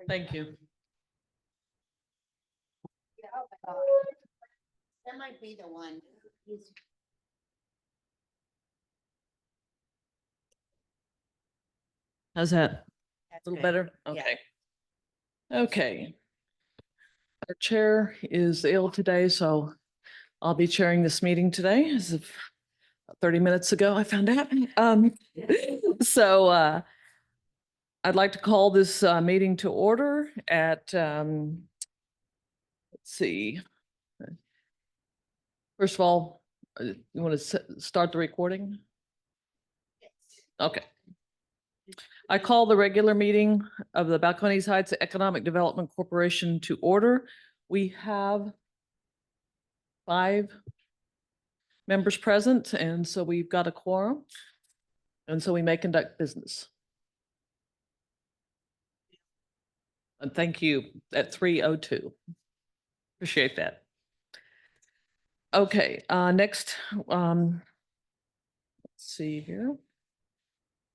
Thank you. That might be the one. How's that? A That's little good. better? Yeah. Okay. Okay. Our chair is ill today, so I'll be chairing this meeting today as of 30 minutes ago, I found out. So I'd like to call this meeting to order at, let's see. First of all, you want to start the recording? Okay. I call the regular meeting of the Balcones Heights Economic Development Corporation to order. We have 5 members present, and so we've got a quorum. And so we may conduct business. And thank you at 3:02. Appreciate that. Okay, next, let's see here.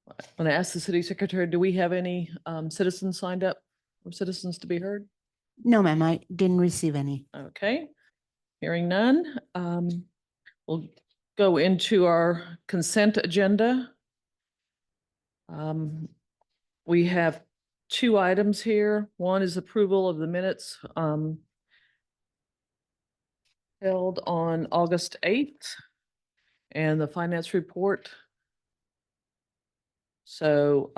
I'm going to ask the city secretary, do we have any citizens signed up or citizens to be heard? No, ma'am, I didn't receive any. Okay, hearing none. We'll go into our consent agenda. We have 2 items here. One is approval of the minutes held on August 8th and the finance report. So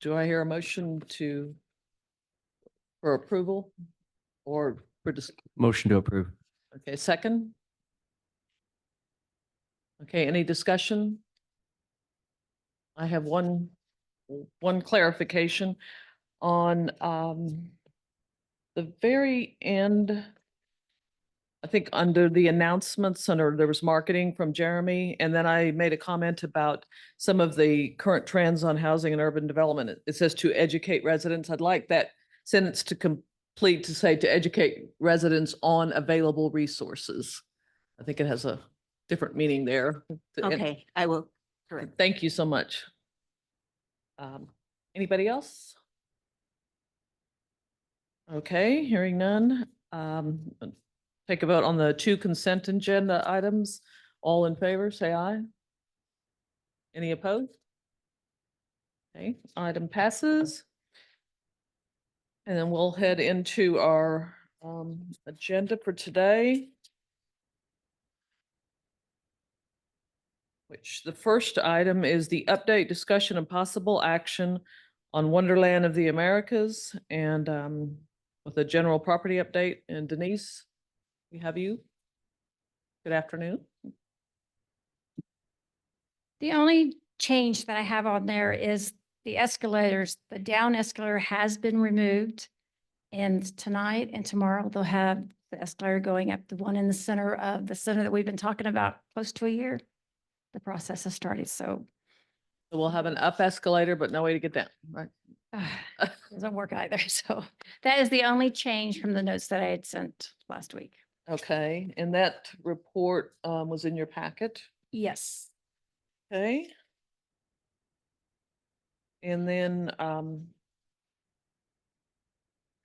do I hear a motion for approval or for Motion to approve. okay, second? Okay, any discussion? I have one clarification on the very end. I think under the announcements, there was marketing from Jeremy, and then I made a comment about some of the current trends on housing and urban development. It says to educate residents. I'd like that sentence to complete to say to educate residents on available resources. I think it has a different meaning there. Okay, I will correct. Thank you so much. Anybody else? Okay, hearing none. Take a vote on the 2 consent agenda items. All in favor, say aye. Any opposed? Okay, item passes. And then we'll head into our agenda for today. Which the first item is the update, discussion, and possible action on Wonderland of the Americas and with a general property update. And Denise, we have you. Good afternoon. The only change that I have on there is the escalators. The down escalator has been removed. And tonight and tomorrow, they'll have the escalator going up, the one in the center that we've been talking about close to a year. The process has started, so So we'll have an up escalator, but no way to get down, right? doesn't work either. So that is the only change from the notes that I had sent last week. Okay, and that report was in your packet. Yes. Okay. And then so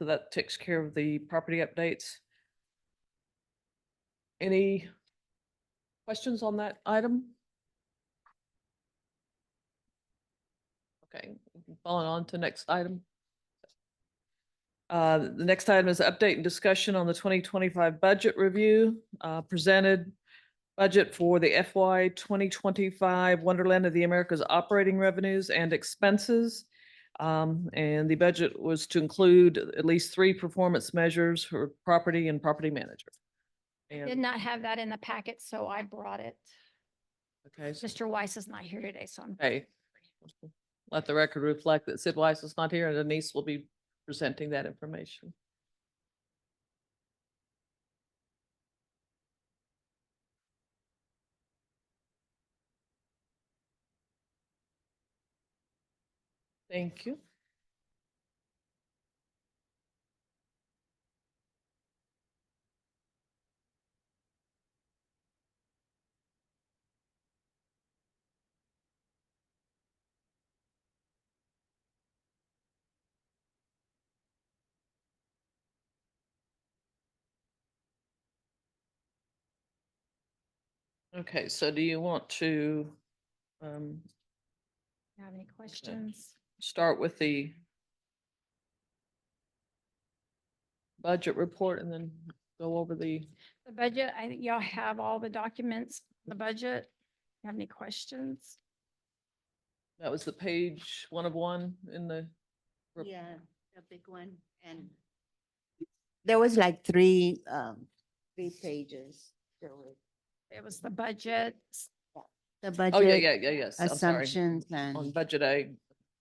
that takes care of the property updates. Any questions on that item? Okay, following on to next item. The next item is update and discussion on the 2025 budget review, presented budget for the FY 2025 Wonderland of the Americas operating revenues and expenses. And the budget was to include at least 3 performance measures for property and property manager. Did not have that in the packet, so I brought it. Okay. Mr. Weiss is not here today, so I'm. Okay. Let the record reflect that Sid Weiss is not here and Denise will be presenting that information. Thank you. Okay, so do you want to um, Have any questions? start with the budget report and then go over the, The budget, I think y'all have all the documents, the budget. Have any questions? that was the page 1 of 1 in the, Rep- Yeah, the big one. And there was like three pages. There were It was the budget. the oh, budget yes, I'm sorry. assumptions On and. budget A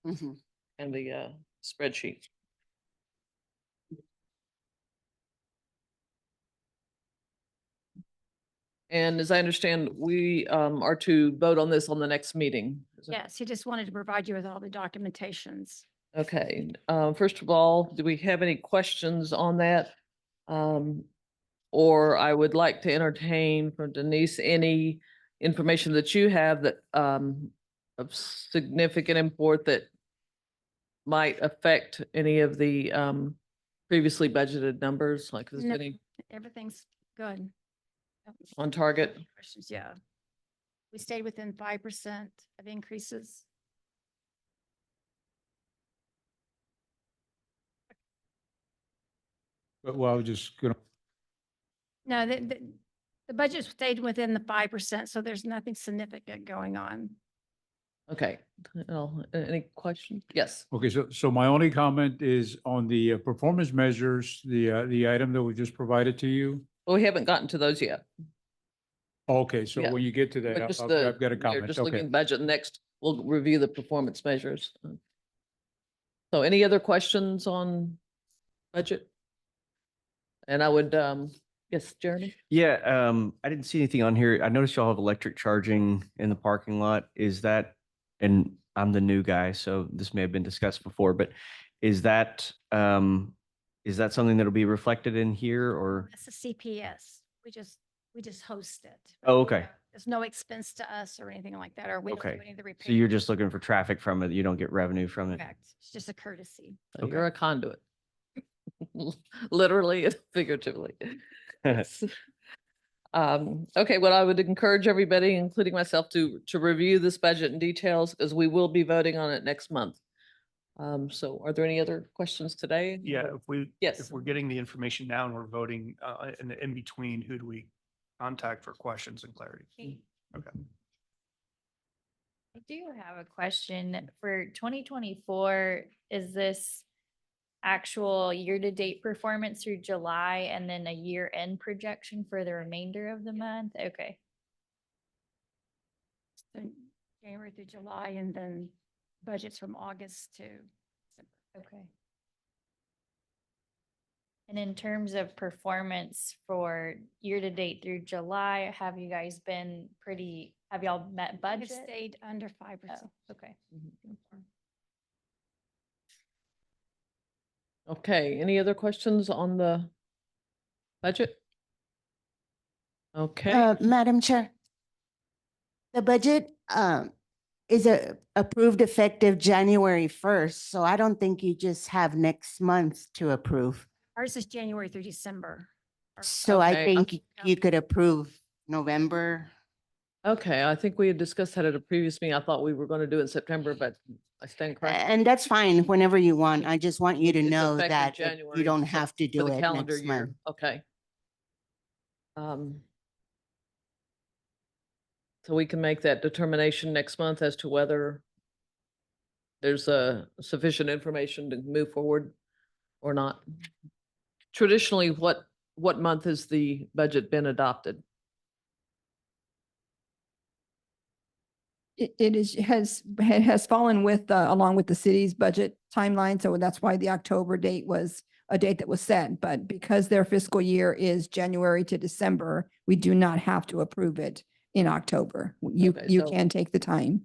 Mhm. and the spreadsheet. And as I understand, we are to vote on this on the next meeting. Is that- Yes, he just wanted to provide you with all the documentations. Okay, first of all, do we have any questions on that? Or I would like to entertain from Denise any information that you have that of significant import that might affect any of the previously budgeted numbers, like if there's No. any Everything's good. on target. Questions, yeah. We stayed within 5% of increases. But well, I was just gonna, No, the budget stayed within the 5%, so there's nothing significant going on. Okay, well, any questions? Yes. okay, so my only comment is on the performance measures, the item that we just provided to you. Well, we haven't gotten to those yet. Okay, so Yeah, when you get to that, But just I've the, got a we're comment, just looking okay. at budget. Next, we'll review the performance measures. So any other questions on budget? And I would, yes, Jeremy? Yeah, I didn't see anything on here. I noticed y'all have electric charging in the parking lot. Is that, and I'm the new guy, so this may have been discussed before, but is that something that'll be reflected in here or? That's a CPS. We just host it. Oh, okay. There's no expense to us or anything like that, or we don't do Okay. any of the repairs. So you're just looking for traffic from it. You don't get revenue from it. Correct. It's just a courtesy. So You're a conduit. Literally and figuratively. Yes. Okay, well, I would encourage everybody, including myself, to review this budget in details, as we will be voting on it next month. So are there any other questions today? Yeah, Yes. if we're getting the information now and we're voting in between, who do we contact for questions and clarity? Okay. I do have a question for 2024. Is this actual year-to-date performance through July and then a year-end projection for the remainder of the month? Okay. So January through July, and then budgets from August to December. Okay. And in terms of performance for year-to-date through July, have you guys been have y'all met It budget? stayed under 5%. Oh, okay. Okay, any other questions on the budget? Okay, Madam Chair. The budget is approved effective January 1st, so I don't think you just have next month to approve. Ours is January through December. So I Okay, think okay. you could approve November. okay, I think we had discussed that at a previous meeting. I thought we were going to do it in September, but I stand corrected. And that's fine, whenever you want. I just want you to It's know effective that January you don't for- have to For do the it calendar next year, month. okay. So we can make that determination next month as to whether there's sufficient information to move forward or not. Traditionally, what month has the budget been adopted? It has fallen with, along with the city's budget timeline. So that's why the October date was a date that was set. But because their fiscal year is January to December, we do not have to approve it in October. You Okay, so- can take the time.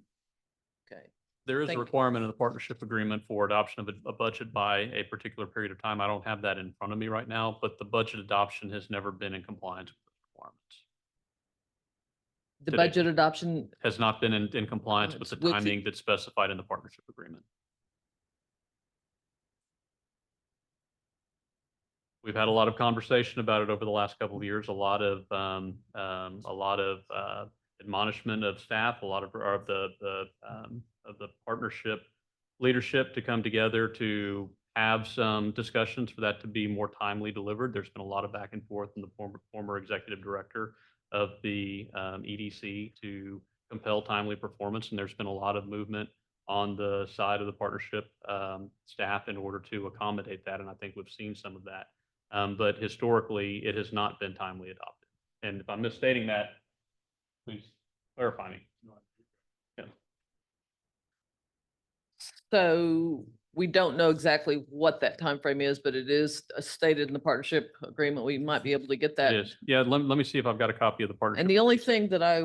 Okay, There is a Thank you. requirement in the partnership agreement for adoption of a budget by a particular period of time. I don't have that in front of me right now, but the budget adoption has never been in compliance with the requirements. the Today. budget adoption, Has not been in compliance with the With the- timing that's specified in the partnership agreement. We've had a lot of conversation about it over the last couple of years, a lot of admonishment of staff, a lot of the partnership leadership to come together to have some discussions for that to be more timely delivered. There's been a lot of back and forth in the former executive director of the EDC to compel timely performance, and there's been a lot of movement on the side of the partnership staff in order to accommodate that, and I think we've seen some of that. But historically, it has not been timely adopted. And if I'm misstating that, please clarify me. Yeah. So we don't know exactly what that time frame is, but it is stated in the partnership agreement. We might be able to get It that. is. Yeah, let me see if I've got a copy of the partnership. And the only thing that I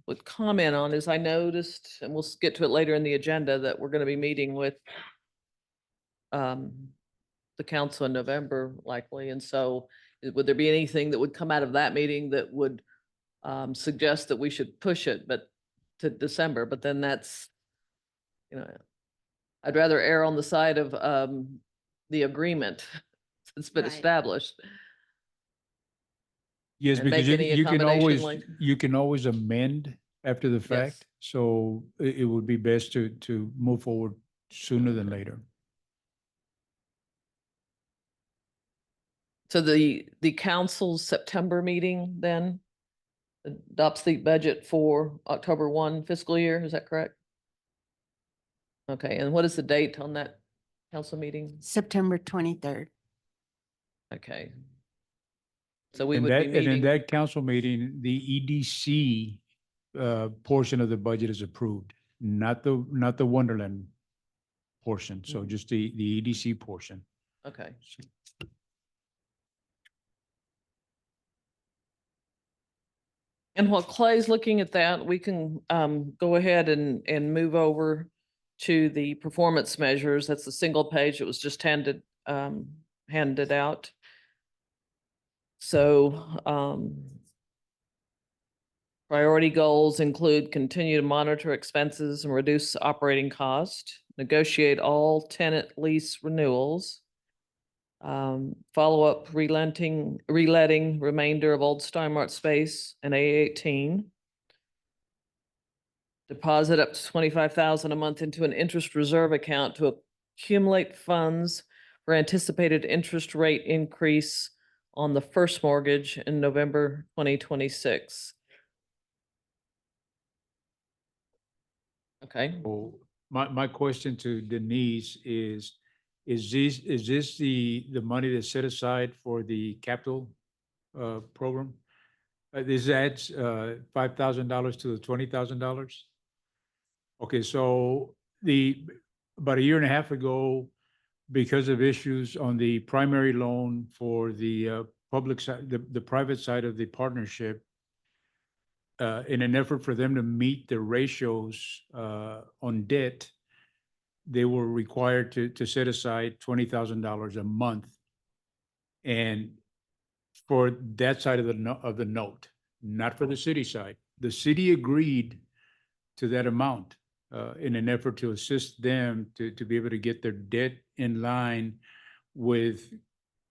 would comment on is I noticed, and we'll get to it later in the agenda, that we're going to be meeting with the council in November likely. And so would there be anything that would come out of that meeting that would suggest that we should push it, but to December? But then that's, you know, I'd rather err on the side of the agreement that's been Right. established. Yes, And because make any you can accommodation always, like- you can always amend after the Yes. fact. So it would be best to move forward sooner than later. So the council's September meeting then adopts the budget for October 1 fiscal year, is that correct? Okay, and what is the date on that council meeting? September 23rd. Okay. So we And would that, be and in meeting, that council meeting, the EDC portion of the budget is approved, not the Wonderland portion. So Mhm. just the EDC portion. okay. And while Clay's looking at that, we can go ahead and move over to the performance measures. That's the single page that was just handed out. So priority goals include continue to monitor expenses and reduce operating cost, negotiate all tenant lease renewals, follow up reletting remainder of old Steinmart space and A18. Deposit up to 25,000 a month into an interest reserve account to accumulate funds for anticipated interest rate increase on the first mortgage in November 2026. Okay, So my question to Denise is this the money that's set aside for the capital program? This adds $5,000 to the $20,000? Okay, so about a year and a half ago, because of issues on the primary loan for the public side, the private side of the partnership, in an effort for them to meet the ratios on debt, they were required to set aside $20,000 a month. And for that side of the note, not for the city side. The city agreed to that amount in an effort to assist them to be able to get their debt in line with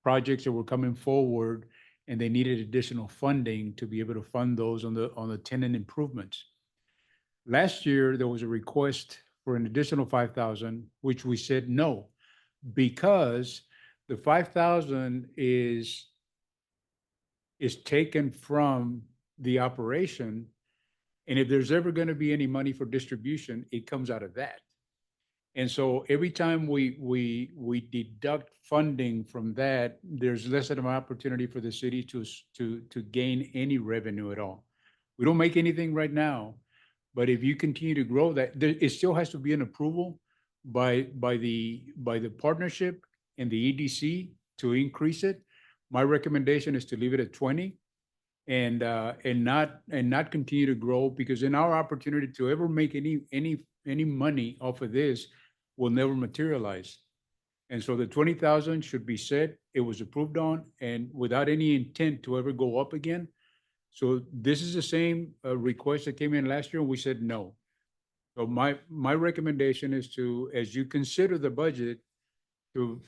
projects that were coming forward, and they needed additional funding to be able to fund those on the tenant improvements. Last year, there was a request for an additional 5,000, which we said no, because the 5,000 is taken from the operation. And if there's ever going to be any money for distribution, it comes out of that. And so every time we deduct funding from that, there's less of an opportunity for the city to gain any revenue at all. We don't make anything right now, but if you continue to grow that, it still has to be an approval by the partnership and the EDC to increase it. My recommendation is to leave it at 20 and not continue to grow, because in our opportunity to ever make any money off of this will never materialize. And so the 20,000 should be set. It was approved on and without any intent to ever go up again. So this is the same request that came in last year, and we said no. So my recommendation is to, as you consider the budget, to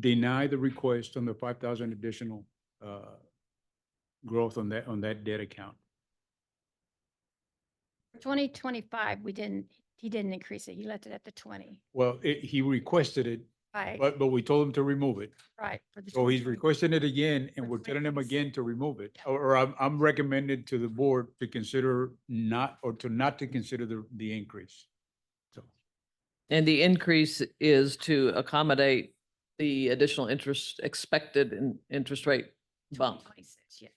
deny the request on the 5,000 additional growth on that debt account. For 2025, he didn't increase it. He left it at the 20. Well, he requested it, Right, but we told him to remove it. right. For the So he's 2025. requesting it again, and For we're telling him 2026. again to remove it. Or I'm recommended to the board to consider not to consider the increase. So, And the increase is to accommodate the additional interest expected in interest rate bump. 2026, yeah.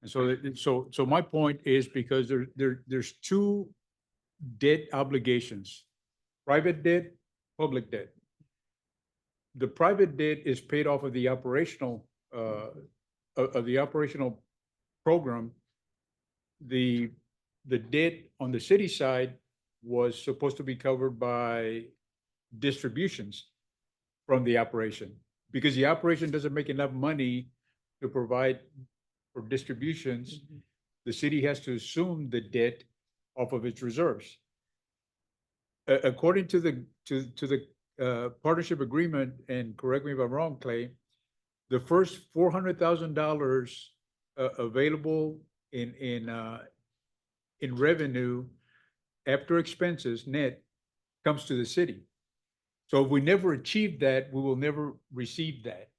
and so my point is because there's two debt obligations, private debt, public debt. The private debt is paid off of the operational, of the operational program. The debt on the city side was supposed to be covered by distributions from the operation, because the operation doesn't make enough money to provide for distributions. The city has to assume the debt off of its reserves. According to the partnership agreement, and correct me if I'm wrong, Clay, the first $400,000 available in revenue after expenses net comes to the city. So if we never achieve that, we will never receive that.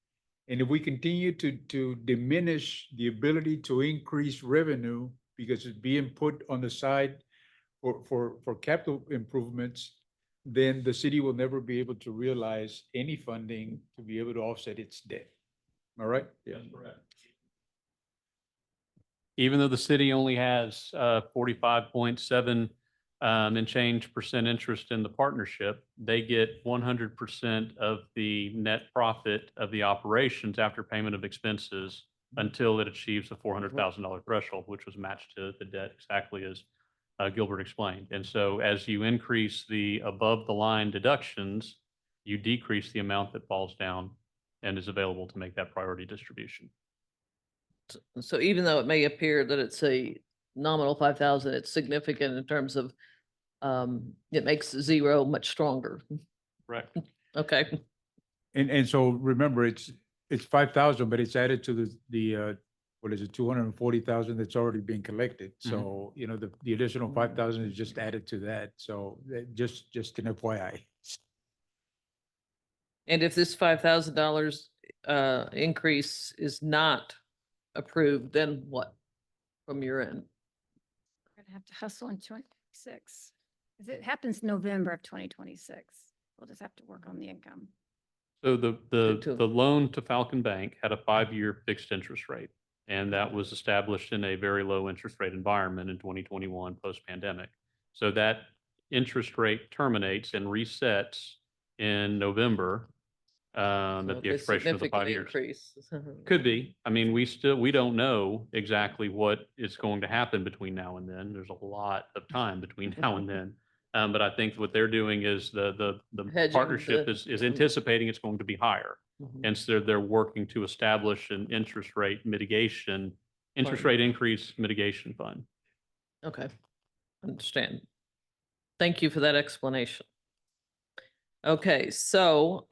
And if we continue to diminish the ability to increase revenue because it's being put on the side for capital improvements, then the city will never be able to realize any funding to be able to offset its debt. All right? Yes, correct. Even though the city only has 45.7 and change percent interest in the partnership, they get 100% of the net profit of the operations after payment of expenses until it achieves the $400,000 threshold, which was matched to the debt, exactly as Gilbert explained. And so as you increase the above the line deductions, you decrease the amount that falls down and is available to make that priority distribution. So even though it may appear that it's a nominal 5,000, it's significant in terms of, it makes zero much stronger. Correct. Okay. And so remember, it's 5,000, but it's added to the what is it, 240,000 that's already been collected. So, you know, the additional 5,000 is just added to that. So just an FYI. And if this $5,000 increase is not approved, then what from your end? We're gonna have to hustle in 2026. Because it happens November of 2026. We'll just have to work on the income. So To- the loan to Falcon Bank had a 5-year fixed interest rate. And that was established in a very low interest rate environment in 2021 post-pandemic. So that interest rate terminates and resets in November at the Okay, expiration of the 5 significant years. increase. Could be. I mean, we don't know exactly what is going to happen between now and then. There's a lot of time between now and then. But I think what they're doing is the Hedging partnership the- is anticipating it's going to be higher. Mhm. And so they're working to establish an interest rate Fund. rate increase mitigation fund. Okay, understand. Thank you for that explanation. Okay, so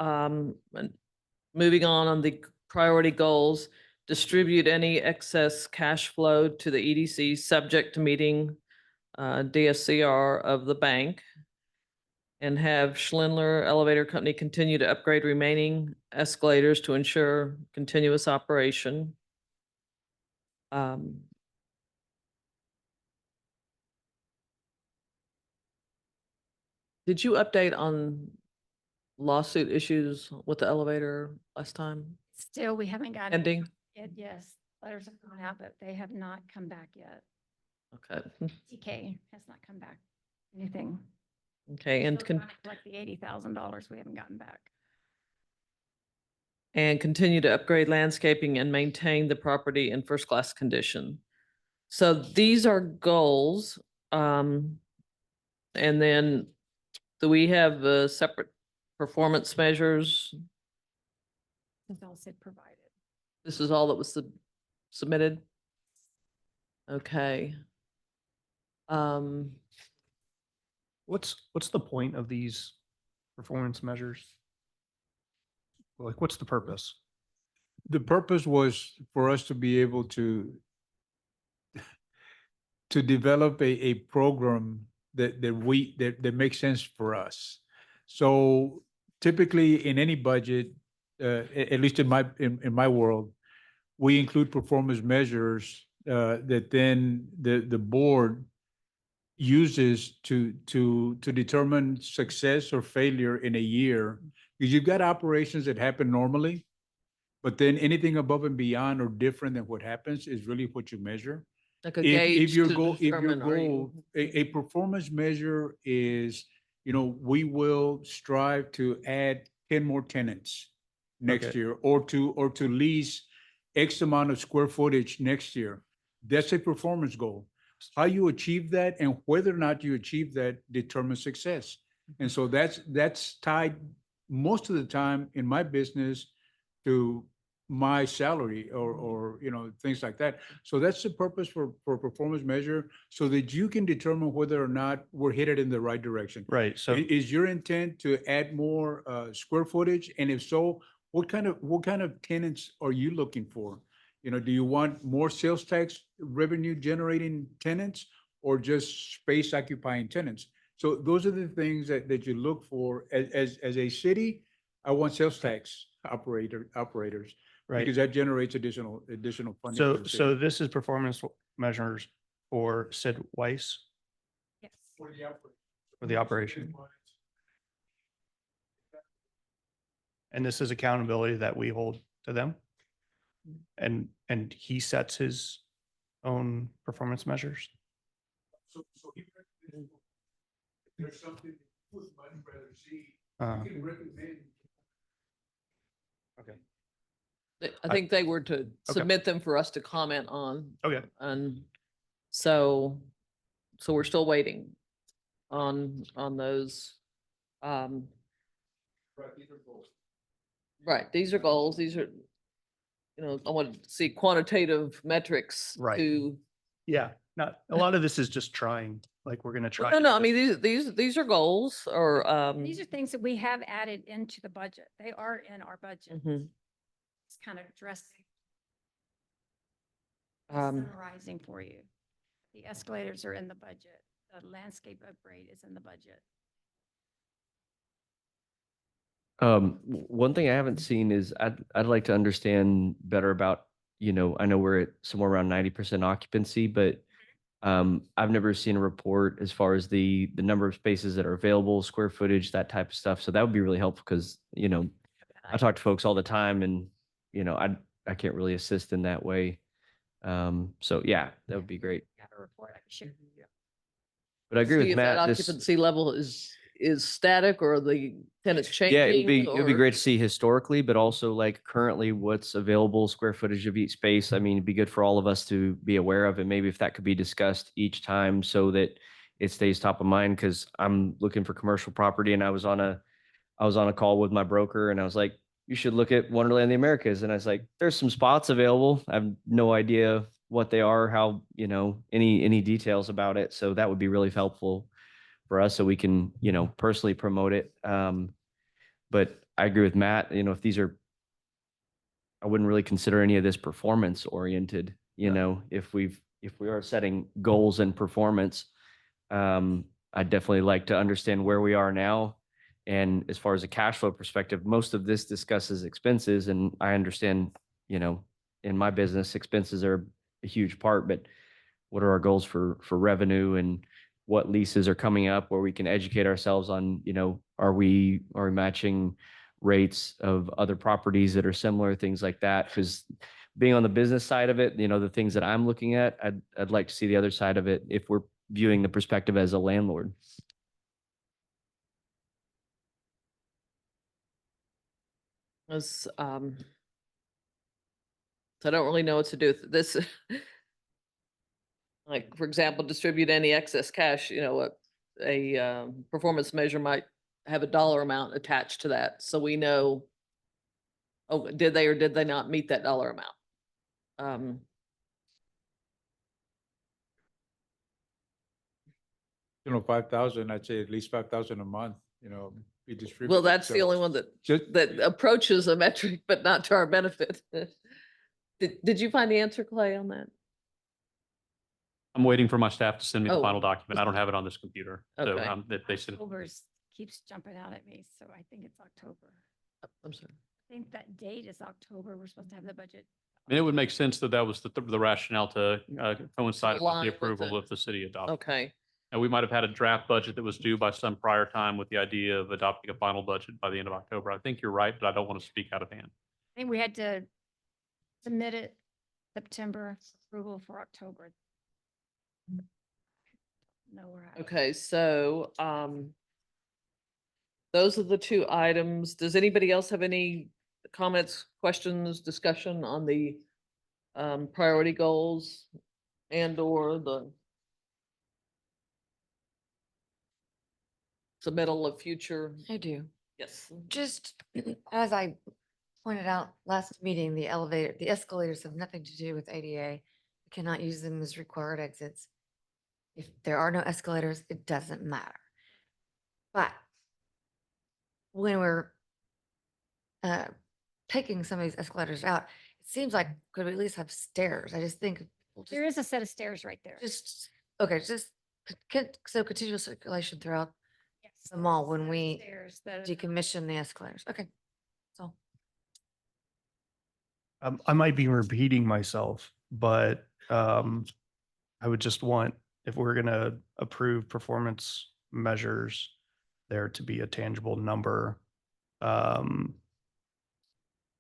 moving on the priority goals, distribute any excess cash flow to the EDC subject to meeting DSCR of the bank, and have Schindler Elevator Company continue to upgrade remaining escalators to ensure continuous operation. Did you update on lawsuit issues with the elevator last time? Still, we haven't gotten. Ending? Yes, letters have gone out, but they have not come back yet. Okay, TK has not come back. Anything. okay, and Still trying to collect the $80,000 we haven't gotten back. and continue to upgrade landscaping and maintain the property in first-class condition. So these are goals. And then do we have separate performance measures? It's all said provided. This is all that was submitted? Okay. What's the point of these performance measures? Like, what's the purpose? the purpose was for us to be able to develop a program that makes sense for us. So typically in any budget, at least in my world, we include performance measures that then the board uses to determine success or failure in a year. Because you've got operations that happen normally, but then anything above and beyond or different than what happens is really what you measure. Like a If gauge your to goal, if your determine, are you- goal, a performance measure is, we will strive to add 10 more tenants next Okay. year, or to lease X amount of square footage next year. That's a performance goal. How you achieve that and whether or not you achieve that determines success. And so that's tied most of the time in my business to my salary or things like that. So that's the purpose for performance measure, so that you can determine whether or not we're headed in the right direction. Right, so. Is your intent to add more square footage? And if so, what kind of tenants are you looking for? Do you want more sales tax revenue generating tenants or just space occupying tenants? So those are the things that you look for as a city. I want sales tax operators. Right. Because that generates additional funding. So, for the so city. this is performance measures for Sid Weiss Yes. for the operation. And this is accountability that we hold to them. And he sets his own performance measures. So he recommends, if there's something you would much rather see, Uh, you can recommend. Okay. I think they were to submit them for us to comment on. Okay. And so we're still waiting on those. Right, these are goals. These are, I want to see quantitative metrics Right. to. Yeah, not, a lot of this is just trying, like we're gonna try. No, to no, do I mean, this. these are goals or, These are things that we have added into the budget. They are in our budget. mhm. It's kind of addressing, Um, summarizing for you. The escalators are in the budget. The landscape upgrade is in the budget. One thing I haven't seen is I'd like to understand better about, I know we're at somewhere around 90% occupancy, but I've never seen a report as far as the number of spaces that are available, square footage, that type of stuff. So that would be really helpful because, I talk to folks all the time and, I can't really assist in that way. So yeah, that would be great. Got a report I can share with you. But I agree see with if that Matt. This, occupancy level is static or the tenants changing. yeah, it'd be or- great to see historically, but also like currently what's available square footage of each space. I mean, it'd be good for all of us to be aware of, and maybe if that could be discussed each time so that it stays top of mind. Because I'm looking for commercial property, and I was on a call with my broker, and I was like, you should look at Wonderland of the Americas. And I was like, there's some spots available. I have no idea what they are, how, any details about it. So that would be really helpful for us so we can, personally promote it. But I agree with Matt, if these are, I wouldn't really consider any of this performance oriented, if we are setting goals and performance. I'd definitely like to understand where we are now. And as far as a cash flow perspective, most of this discusses expenses, and I understand, in my business, expenses are a huge part, but what are our goals for revenue and what leases are coming up where we can educate ourselves on, are we matching rates of other properties that are similar, things like that. Because being on the business side of it, the things that I'm looking at, I'd like to see the other side of it if we're viewing the perspective as a landlord. So I don't really know what to do with this. Like, for example, distribute any excess cash, a performance measure might have a dollar amount attached to that. So we know, oh, did they or did they not meet that dollar amount? 5,000, I'd say at least 5,000 a month, be distributed. Well, that's the So only one that, just- that approaches a metric, but not to our benefit. Did you find the answer, Clay, on that? I'm waiting for my staff to send me the Oh. final document. I don't have it on this computer. So Okay. they sent. October's keeps jumping out at me, so I think it's October. I'm sorry. I think that date is October. We're supposed to have the budget. And it would make sense that that was the rationale to coincide with Align the with approval it. of the city adoption. Okay, And we might have had a draft budget that was due by some prior time with the idea of adopting a final budget by the end of October. I think you're right, but I don't want to speak out of hand. I think we had to submit it September, approval for October. No, we're at. okay, so, those are the two items. Does anybody else have any comments, questions, discussion on the priority goals and or the submittal of future? I do. Yes. Just as I pointed out last meeting, the escalators have nothing to do with ADA. We cannot use them as required exits. If there are no escalators, it doesn't matter. But when we're taking some of these escalators out, it seems like could we at least have stairs? I just think we'll There is a set of stairs right there. okay, so continuous circulation throughout Yes, the mall there's when set of we stairs that- decommission the escalators. Okay. So I might be repeating myself, but I would just want, if we're gonna approve performance measures, there to be a tangible number.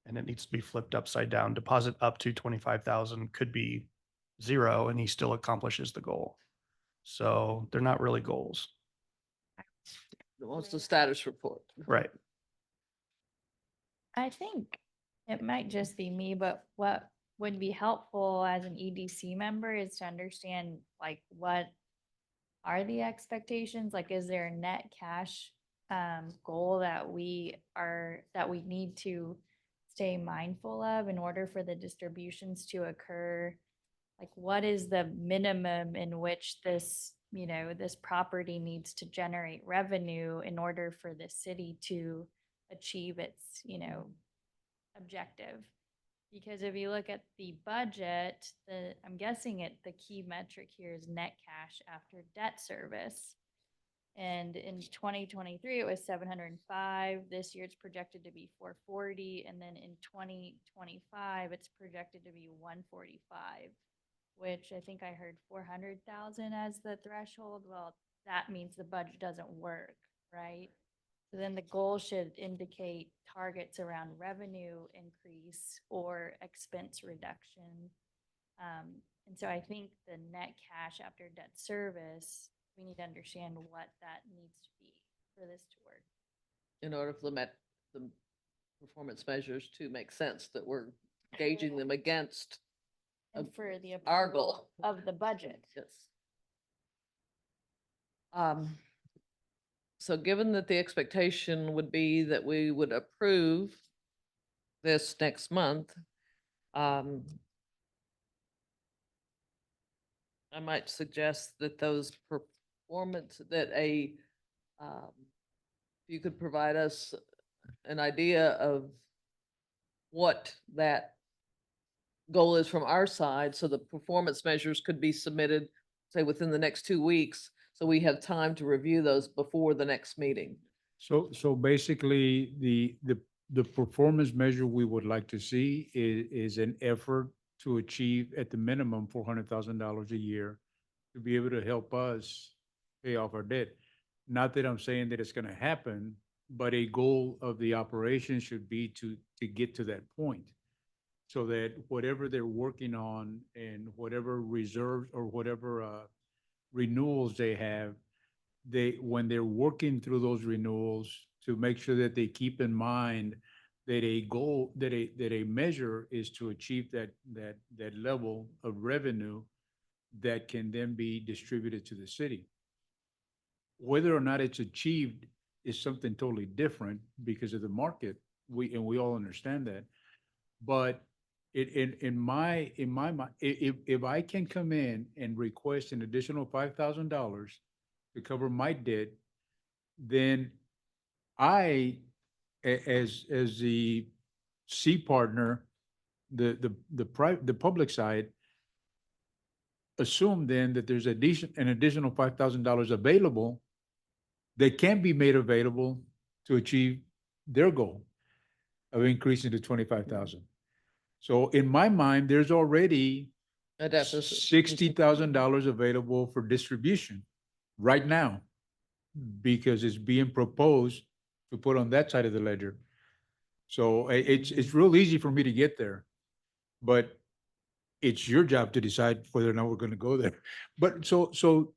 And it needs to be flipped upside down. Deposit up to 25,000 could be 0 and he still accomplishes the goal. So they're not really goals. What's the status report? Right. I think it might just be me, but what would be helpful as an EDC member is to understand like what are the expectations? Like, is there a net cash goal that we need to stay mindful of in order for the distributions to occur? Like, what is the minimum in which this, this property needs to generate revenue in order for the city to achieve its, objective? Because if you look at the budget, I'm guessing the key metric here is net cash after debt service. And in 2023, it was 705. This year it's projected to be 440. And then in 2025, it's projected to be 145, which I think I heard 400,000 as the threshold. Well, that means the budget doesn't work, right? So then the goal should indicate targets around revenue increase or expense reduction. And so I think the net cash after debt service, we need to understand what that needs to be for this to work. In order for the performance measures to make sense, that we're gauging them against And for the our approval goal. of the budget. Yes. So given that the expectation would be that we would approve this next month, I might suggest that those performance, you could provide us an idea of what that goal is from our side, so the performance measures could be submitted, say, within the next 2 weeks, so we have time to review those before the next meeting. So basically, the performance measure we would like to see is an effort to achieve at the minimum $400,000 a year to be able to help us pay off our debt. Not that I'm saying that it's gonna happen, but a goal of the operation should be to get to that point. So that whatever they're working on and whatever reserves or whatever renewals they have, when they're working through those renewals, to make sure that they keep in mind that a goal, that a measure is to achieve that level of revenue that can then be distributed to the city. Whether or not it's achieved is something totally different because of the market. We all understand that. But in my mind, if I can come in and request an additional $5,000 to cover my debt, then as the C partner, the public side, assume then that there's an additional $5,000 available that can be made available to achieve their goal of increasing to 25,000. So in my mind, there's already A deficit. $60,000 available for distribution right now because it's being proposed to put on that side of the ledger. So it's real easy for me to get there, but it's your job to decide whether or not we're going to go there. But so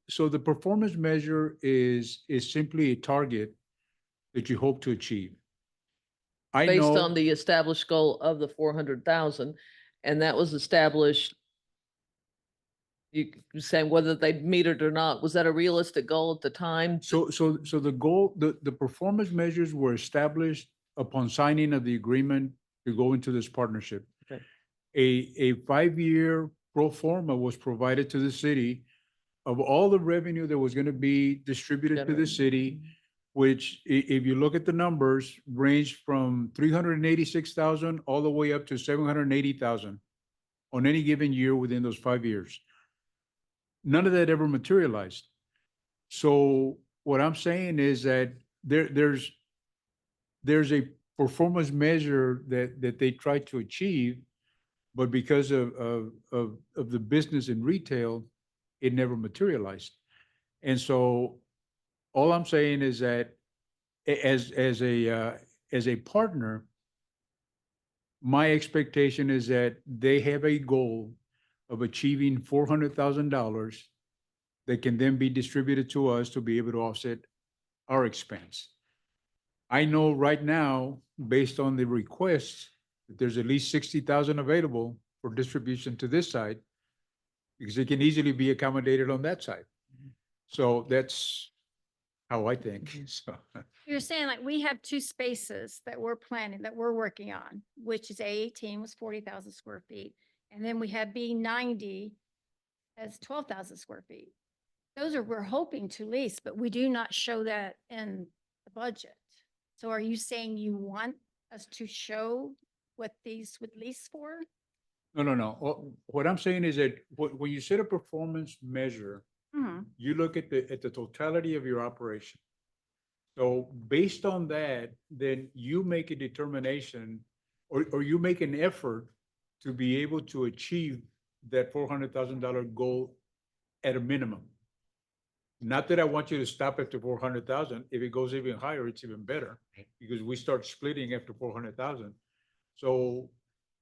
the performance measure is simply a target that you hope to achieve. I Based know. on the established goal of the 400,000, and that was established. You saying whether they'd meet it or not, was that a realistic goal at the time? So the goal, the performance measures were established upon signing of the agreement to go into this partnership. Okay. A 5-year pro forma was provided to the city of all the revenue that was going to be distributed to the Generated. city, which if you look at the numbers, ranged from 386,000 all the way up to 780,000 on any given year within those 5 years. None of that ever materialized. So what I'm saying is that there's a performance measure that they try to achieve, but because of the business in retail, it never materialized. And so all I'm saying is that as a partner, my expectation is that they have a goal of achieving $400,000 that can then be distributed to us to be able to offset our expense. I know right now, based on the requests, that there's at least 60,000 available for distribution to this side, because it can easily be accommodated on that side. So that's how I think. So, You're saying like we have 2 spaces that we're planning, that we're working on, which is A18 was 40,000 square feet. And then we have B90 as 12,000 square feet. Those are, we're hoping to lease, but we do not show that in the budget. So are you saying you want us to show what these would lease for? no. What I'm saying is that when you set a performance measure, you look at the totality of your operation. So based on that, then you make a determination or you make an effort to be able to achieve that $400,000 goal at a minimum. Not that I want you to stop after 400,000. If it goes even higher, it's even better because we start splitting after 400,000. So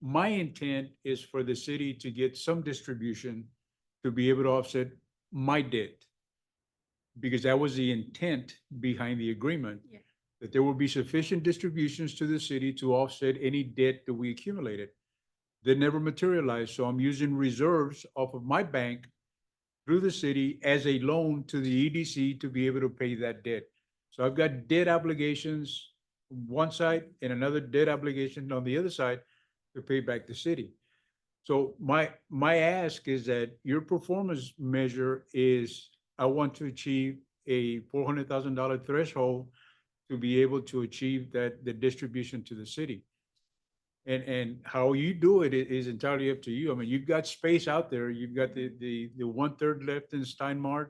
my intent is for the city to get some distribution to be able to offset my debt. Because that was the intent behind the agreement, Yeah. that there will be sufficient distributions to the city to offset any debt that we accumulated. That never materialized, so I'm using reserves off of my bank through the city as a loan to the EDC to be able to pay that debt. So I've got debt obligations on one side and another debt obligation on the other side to pay back the city. So my ask is that your performance measure is, I want to achieve a $400,000 threshold to be able to achieve that, the distribution to the city. And how you do it is entirely up to you. I mean, you've got space out there. You've got the 1/3 left in Steinmart,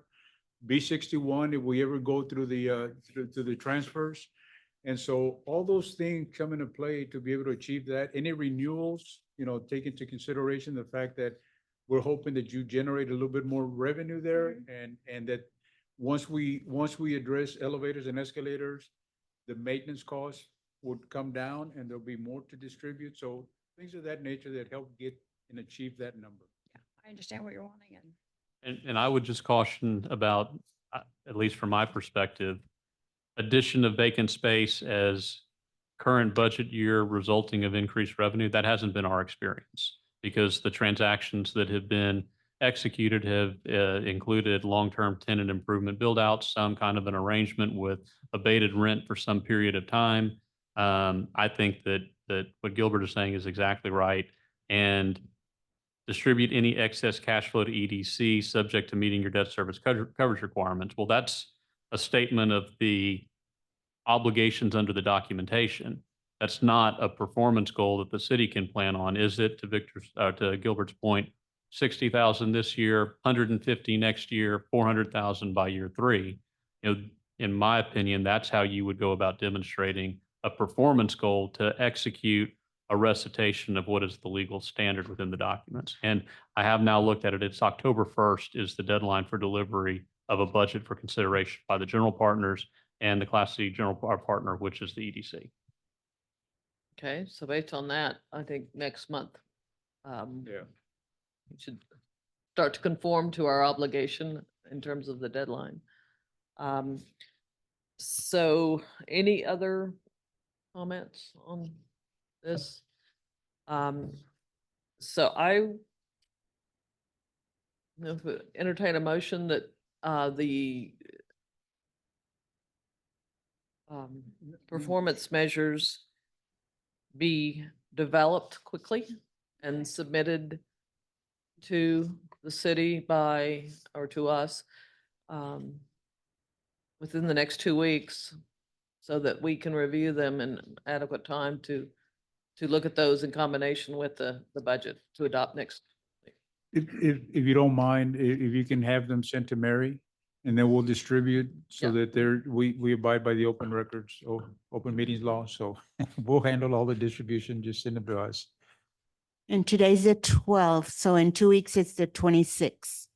B61, if we ever go through the transfers. And so all those things come into play to be able to achieve that. Any renewals, take into consideration the fact that we're hoping that you generate a little bit more revenue there and that once we address elevators and escalators, the maintenance costs would come down and there'll be more to distribute. So things of that nature that help get and achieve that number. I understand what you're wanting. And I would just caution about, at least from my perspective, addition of vacant space as current budget year resulting of increased revenue. That hasn't been our experience because the transactions that have been executed have included long-term tenant improvement build-outs, some kind of an arrangement with abated rent for some period of time. I think that what Gilbert is saying is exactly right. And distribute any excess cash flow to EDC subject to meeting your debt service coverage requirements. Well, that's a statement of the obligations under the documentation. That's not a performance goal that the city can plan on, is it? To Gilbert's point, 60,000 this year, 150 next year, 400,000 by year 3. You know, in my opinion, that's how you would go about demonstrating a performance goal to execute a recitation of what is the legal standard within the documents. And I have now looked at it. It's October 1st is the deadline for delivery of a budget for consideration by the general partners and the Class C general partner, which is the EDC. Okay, so based on that, I think next month, Yeah. we should start to conform to our obligation in terms of the deadline. So any other comments on this? So I entertain a motion that the performance measures be developed quickly and submitted to the city by, or to us, within the next 2 weeks, so that we can review them in adequate time to look at those in combination with the budget to adopt next. If you don't mind, if you can have them sent to Mary, and then we'll distribute so Yeah. that we abide by the open records, open meetings law, so we'll handle all the distribution, just send them to us. And today's the 12th, so in 2 weeks, it's the 26th.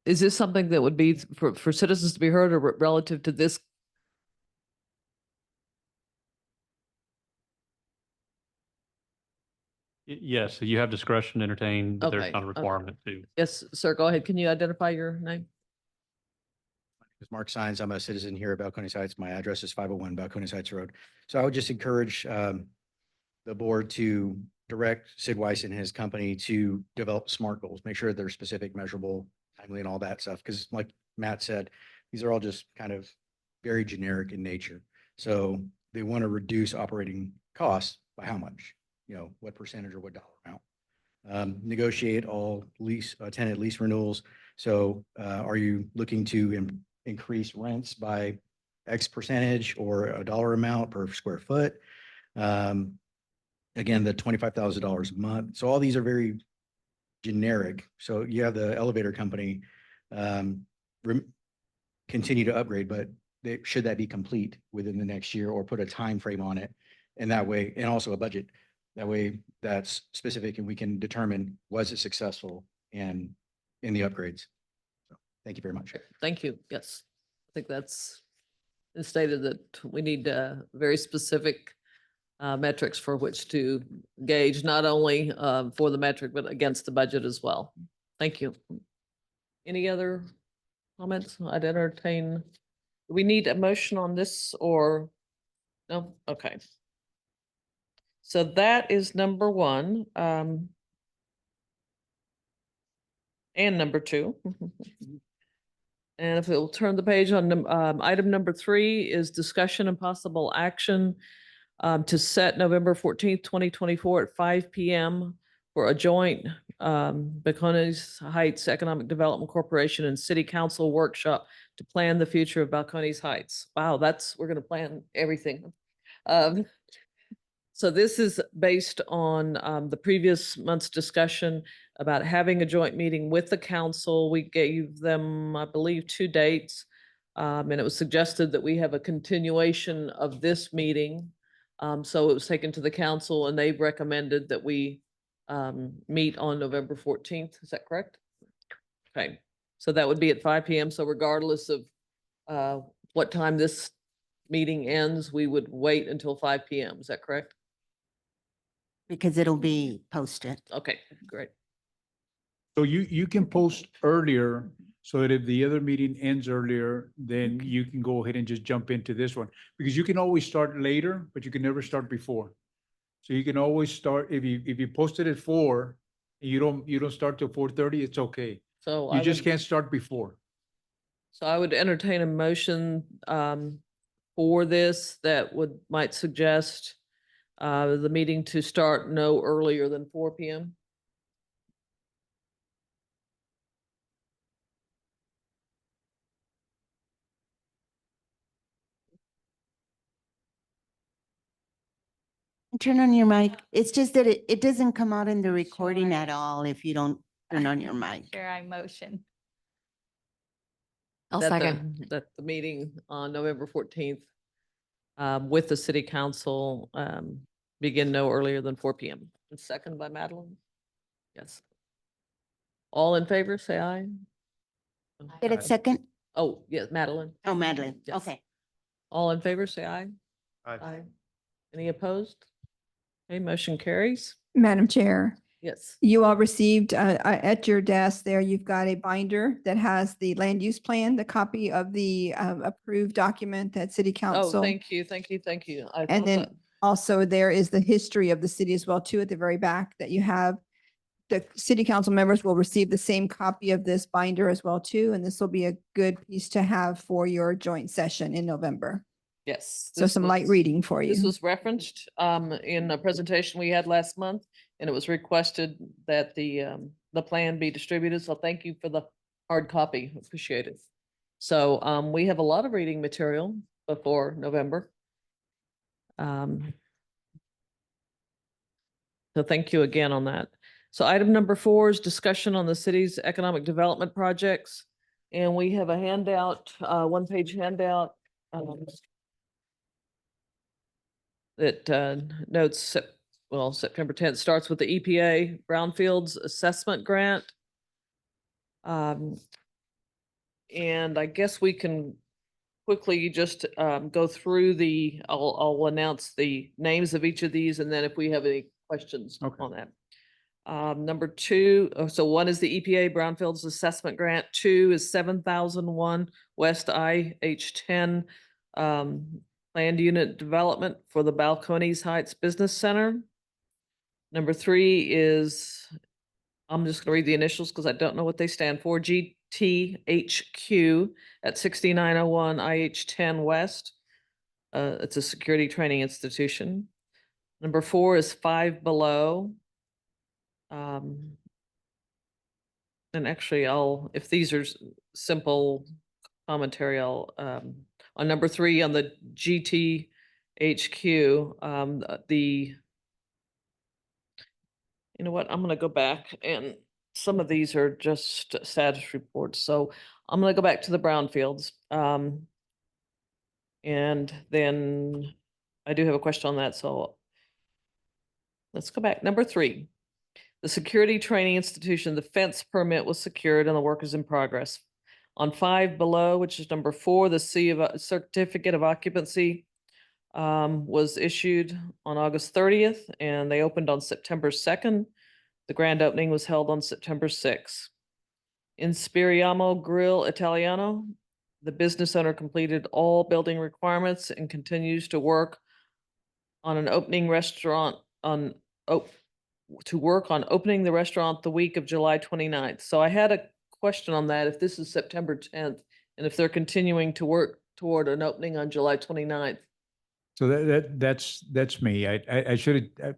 Is this something that would be for citizens to be heard or relative to this? Yes, so you have discretion to entertain, but there's Okay, not a okay. requirement to. Yes, sir, go ahead. Can you identify your name? My name is Mark Sines. I'm a citizen here at Balcones Heights. My address is 501 Balcones Heights Road. So I would just encourage the board to direct Sid Weiss and his company to develop SMART goals, make sure they're specific, measurable, timely, and all that stuff. Because like Matt said, these are all just kind of very generic in nature. So they want to reduce operating costs by how much? You know, what percentage or what dollar amount? Negotiate all tenant lease renewals. So are you looking to increase rents by X percentage or a dollar amount per square foot? Again, the $25,000 a month. So all these are very generic. So you have the elevator company continue to upgrade, but should that be complete within the next year, or put a time frame on it? And that way, and also a budget. That way that's specific and we can determine, was it successful in the upgrades? So thank you very much. Thank you. Yes, I think that's it's stated that we need very specific metrics for which to gauge, not only for the metric, but against the budget as well. Thank you. Any other comments? I'd entertain. Do we need a motion on this or no? Okay. So that is number 1. And number 2. And if it'll turn the page on item number 3 is discussion and possible action to set November 14th, 2024 at 5 p.m. for a joint Balcones Heights Economic Development Corporation and City Council workshop to plan the future of Balcones Heights. Wow, we're going to plan everything. So this is based on the previous month's discussion about having a joint meeting with the council. We gave them, I believe, 2 dates. And it was suggested that we have a continuation of this meeting. So it was taken to the council and they recommended that we meet on November 14th. Is that correct? Okay, so that would be at 5 p.m. So regardless of what time this meeting ends, we would wait until 5 p.m. Is that correct? Because it'll be posted. Okay, great. So you can post earlier, so that if the other meeting ends earlier, then you can go ahead and just jump into this one. Because you can always start later, but you can never start before. So you can always start, if you posted at 4, and you don't start till 4:30, it's okay. So You just can't start before. So I would entertain a motion for this that might suggest the meeting to start no earlier than 4 PM? Turn on your mic. It's just that it doesn't come out in the recording at all if you don't turn on your mic. Sure, I motion. I'll that the- second. That the meeting on November 14th with the city council begin no earlier than 4 PM. And second by Madeline? Yes. All in favor, say aye. Get it second? Oh, yes, Madeline. Oh, Madeline. Yes. Okay. All in favor, say aye. Aye. Any opposed? Okay, motion carries. Madam Chair, Yes. you all received at your desk there, you've got a binder that has the land use plan, the copy of the approved document that city Oh, council. thank you, thank you, thank you. I And thought then that- also there is the history of the city as well too at the very back that you have. The city council members will receive the same copy of this binder as well too, and this will be a good piece to have for your joint session in November. Yes. So this some light was- reading for This you. was referenced in a presentation we had last month, and it was requested that the plan be distributed. So thank you for the hard copy. Appreciate it. So we have a lot of reading material before November. So thank you again on that. So item number 4 is discussion on the city's economic development projects. And we have a handout, one-page handout. That notes, September 10th starts with the EPA Brownfields Assessment Grant. And I guess we can quickly just go through I'll announce the names of each of these, and then if we have any questions Okay. on that. Number 2, so 1 is the EPA Brownfields Assessment Grant. 2 is 7001 West IH10 Land Unit Development for the Balcones Heights Business Center. Number 3 is, I'm just gonna read the initials because I don't know what they stand for, GTHQ at 6901 IH10 West. It's a security training institution. Number 4 is Five Below. And actually, if these are simple commentary, on number 3 on the GTHQ, you know what, I'm gonna go back, and some of these are just status reports, so I'm gonna go back to the brownfields. And then I do have a question on that, so let's go back. Number 3. The security training institution, the fence permit was secured and the work is in progress. On Five Below, which is number 4, the certificate of occupancy was issued on August 30th, and they opened on September 2nd. The grand opening was held on September 6th. In Spiriamo Grill Italiano, the business owner completed all building requirements and continues to work on an opening restaurant to work on opening the restaurant the week of July 29th. So I had a question on that, if this is September 10th, and if they're continuing to work toward an opening on July 29th. So that's me. I should have,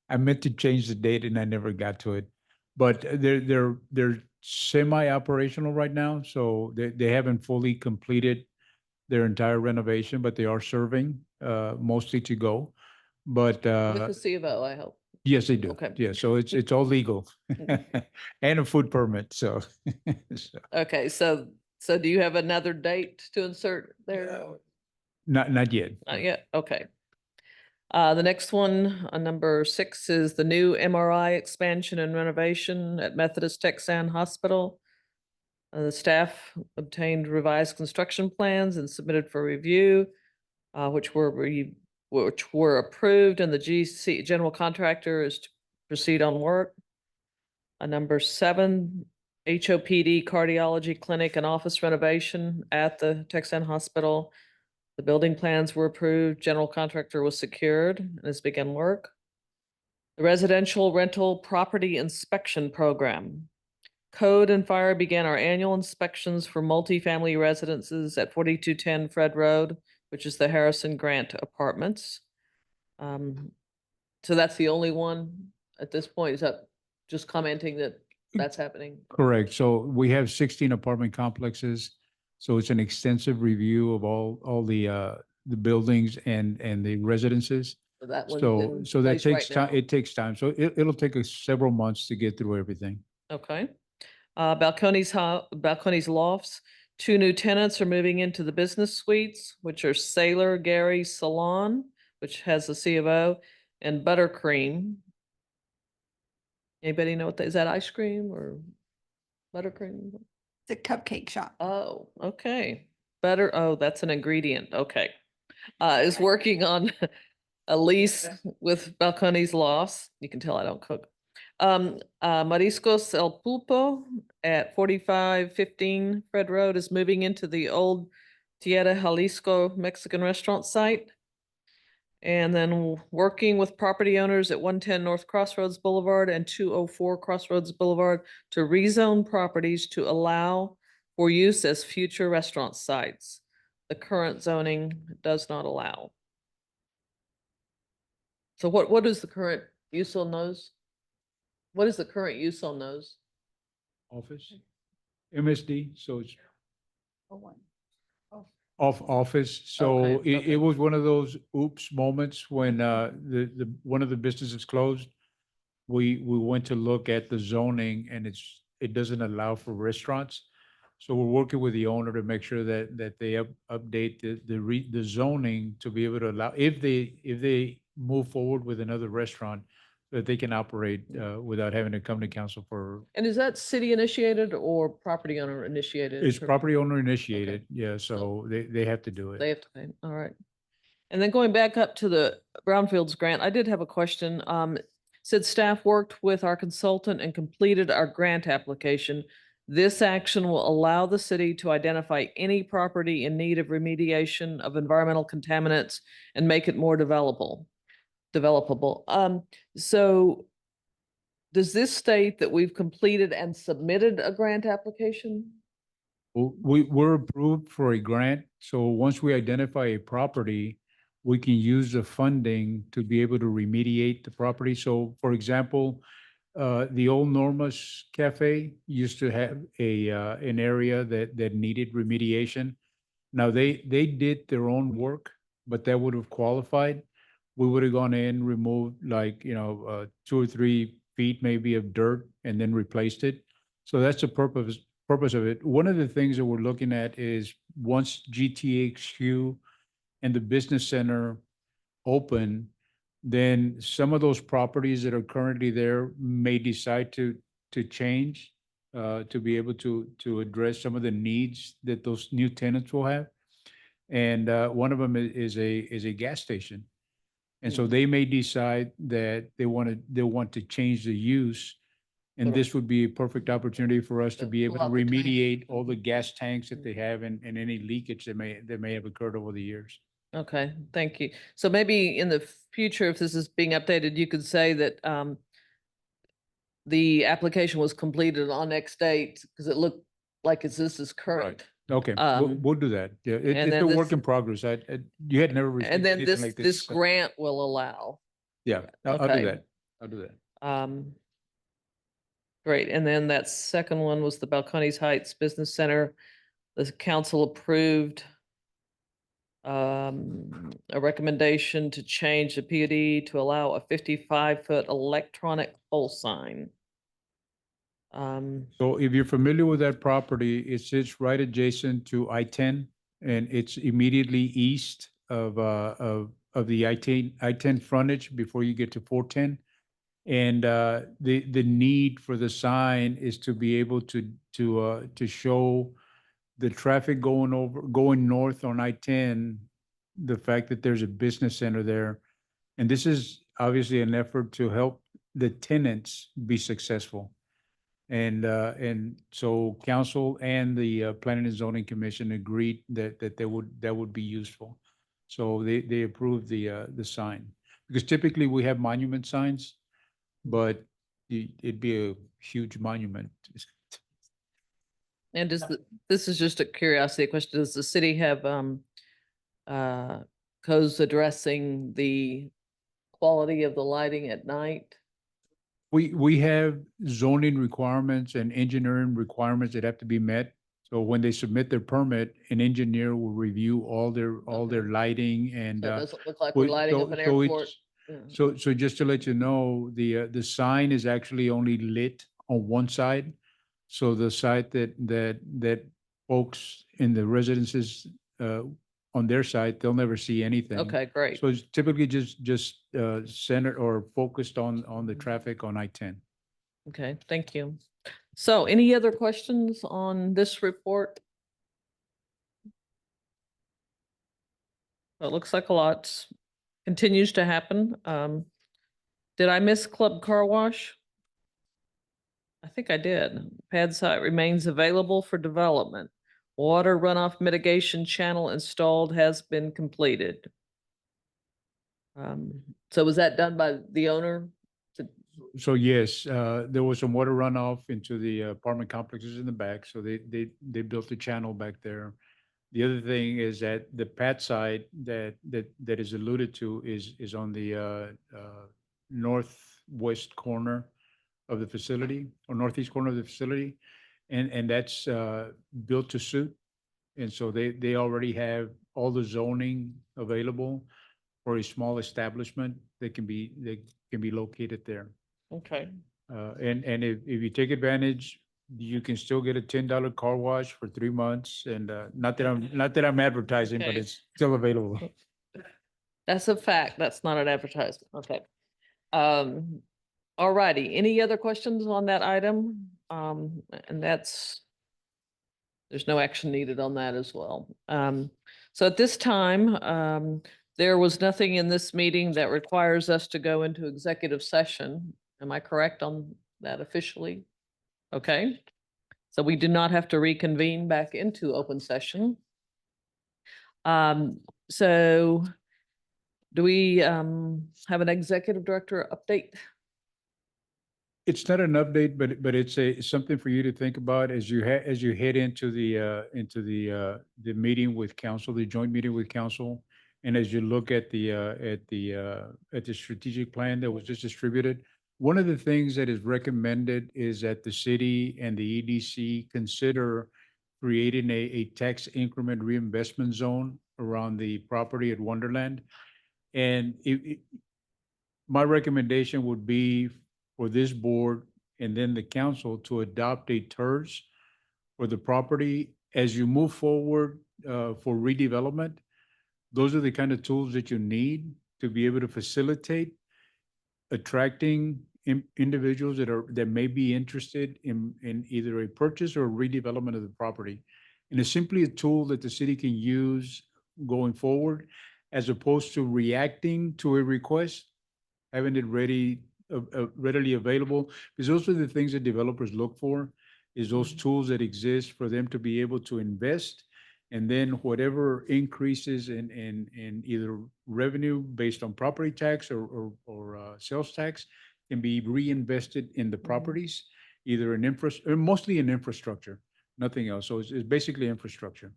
I meant to change the date and I never got to it. But they're semi-operational right now, so they haven't fully completed their entire renovation, but they are serving mostly to go. But With the C of O, I hope. yes, they do. Okay. Yeah, so it's all legal and a food permit, so. Okay, so do you have another date to insert there? Not yet. Not yet, okay. The next one, number 6, is the new MRI expansion and renovation at Methodist Texan Hospital. The staff obtained revised construction plans and submitted for review, which were approved, and the GC general contractor is to proceed on work. Number 7, HOPD cardiology clinic and office renovation at the Texan Hospital. The building plans were approved, general contractor was secured, and has begun work. The residential rental property inspection program. Code and Fire began our annual inspections for multifamily residences at 4210 Fred Road which is the Harrison Grant Apartments. So that's the only one at this point. Is that just commenting that that's happening? Correct. So we have 16 apartment complexes. So it's an extensive review of all the buildings and the residences. So that one's So, in so that place right takes time, now? it takes time. So it'll take us several months to get through everything. Okay. Balcones Lofts, 2 new tenants are moving into the business suites, which are Sailor Gary Salon, which has a C of O, and Buttercream. Anybody know what that is? That ice cream or buttercream? It's a cupcake shop. Oh, okay. That's an ingredient. Okay. Is working on a lease with Balcones Lofts. You can tell I don't cook. Mariscos El Pulpo at 4515 Fred Road is moving into the old Tierra Jalisco Mexican restaurant site. And then working with property owners at 110 North Crossroads Boulevard and 204 Crossroads Boulevard to rezone properties to allow for use as future restaurant sites. The current zoning does not allow. So what is the current use on those? What is the current use on those? Office, MSD, so it's Oh, one. office. So Okay, okay. it was one of those oops moments when one of the businesses closed. We went to look at the zoning and it doesn't allow for restaurants. So we're working with the owner to make sure that they update the zoning to be able to allow, if they move forward with another restaurant, that they can operate without having to come to council for, And is that city initiated or property owner initiated? it's property owner initiated. Yeah, so they have to do They it. have to pay. All right. And then going back up to the Brownfields grant, I did have a question. Said staff worked with our consultant and completed our grant application. This action will allow the city to identify any property in need of remediation of environmental contaminants and make it more developable. So does this state that we've completed and submitted a grant application? We're approved for a grant, so once we identify a property, we can use the funding to be able to remediate the property. So for example, the old Norma's Cafe used to have an area that needed remediation. Now, they did their own work, but that would have qualified. We would have gone in, removed 2 or 3 feet maybe of dirt and then replaced it. So that's the purpose of it. One of the things that we're looking at is once GTHQ and the business center open, then some of those properties that are currently there may decide to change to be able to address some of the needs that those new tenants will have. And one of them is a gas station. And so they may decide that they want to change the use. And Sort of- this would be a perfect opportunity for us to To be able to pull out the tank. remediate all the gas tanks that they have and any leakage that may have occurred over the years. Okay, thank you. So maybe in the future, if this is being updated, you could say that the application was completed on X date because it looked like this is current. Okay, Um, we'll do that. Yeah, and it's then a this- work in progress. You had never received And then anything this, like this so- grant will allow. Yeah, I'll do okay. that. I'll do that. Great. And then that second one was the Balcones Heights Business Center. The council approved a recommendation to change the PUD to allow a 55-foot electronic pole sign. So if you're familiar with that property, it sits right adjacent to I-10 and it's immediately east of the I-10 frontage before you get to 410. And the need for the sign is to be able to show the traffic going north on I-10, the fact that there's a business center there. And this is obviously an effort to help the tenants be successful. And so council and the Planning and Zoning Commission agreed that that would be useful. So they approved the sign. Because typically we have monument signs, but it'd be a huge monument. And this is just a curiosity question. Does the city have codes addressing the quality of the lighting at night? We have zoning requirements and engineering requirements that have to be met. So when they submit their permit, an engineer will review all their lighting and. So it doesn't look like we're we- lighting so- up an so airport. it's- Yeah. So just to let you know, the sign is actually only lit on one side. So the side that folks in the residences, on their side, they'll never see anything. Okay, great. So it's typically just centered or focused on the traffic on I-10. Okay, thank you. So any other questions on this report? It looks like a lot continues to happen. Did I miss Club Car Wash? I think I did. Pad site remains available for development. Water runoff mitigation channel installed has been completed. So was that done by the owner? So yes, there was some water runoff into the apartment complexes in the back, so they built a channel back there. The other thing is that the pad site that is alluded to is on the northwest corner of the facility, or northeast corner of the facility, and that's built to suit. And so they already have all the zoning available for a small establishment that can be located there. Okay, And if you take advantage, you can still get a $10 car wash for 3 months. And not that I'm advertising, but Okay. it's still available. that's a fact. That's not an advertisement. Okay. All righty. Any other questions on that item? And there's no action needed on that as well. So at this time, there was nothing in this meeting that requires us to go into executive session. Am I correct on that officially? Okay. So we do not have to reconvene back into open session. So do we have an executive director update? It's not an update, but it's something for you to think about as you head into the meeting with council, the joint meeting with council. And as you look at the strategic plan that was just distributed, one of the things that is recommended is that the city and the EDC consider creating a tax increment reinvestment zone around the property at Wonderland. And my recommendation would be for this board and then the council to adopt a TERS for the property as you move forward for redevelopment. Those are the kind of tools that you need to be able to facilitate attracting individuals that may be interested in either a purchase or redevelopment of the property. And it's simply a tool that the city can use going forward, as opposed to reacting to a request, having it readily available. Because those are the things that developers look for, is those tools that exist for them to be able to invest. And then whatever increases in either revenue based on property tax or sales tax can be reinvested in the properties, either in mostly in infrastructure, nothing else. So it's basically infrastructure.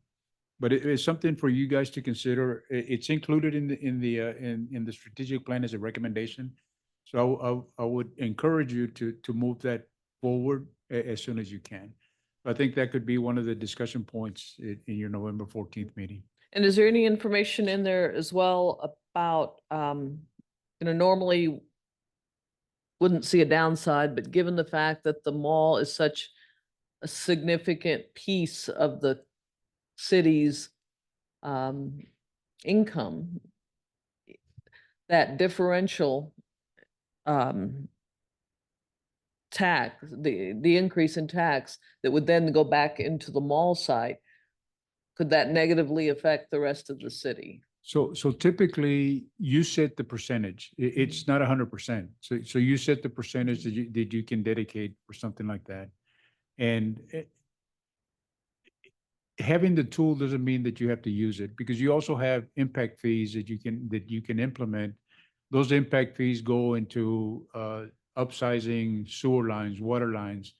But it is something for you guys to consider. It's included in the strategic plan as a recommendation. So I would encourage you to move that forward as soon as you can. I think that could be one of the discussion points in your November 14th meeting. And is there any information in there as well about, normally wouldn't see a downside, but given the fact that the mall is such a significant piece of the city's income, that differential tax, the increase in tax that would then go back into the mall site, could that negatively affect the rest of the city? So typically you set the percentage. It's not 100%. So you set the percentage that you can dedicate for something like that. And having the tool doesn't mean that you have to use it, because you also have impact fees that you can implement. Those impact fees go into upsizing sewer lines, water lines,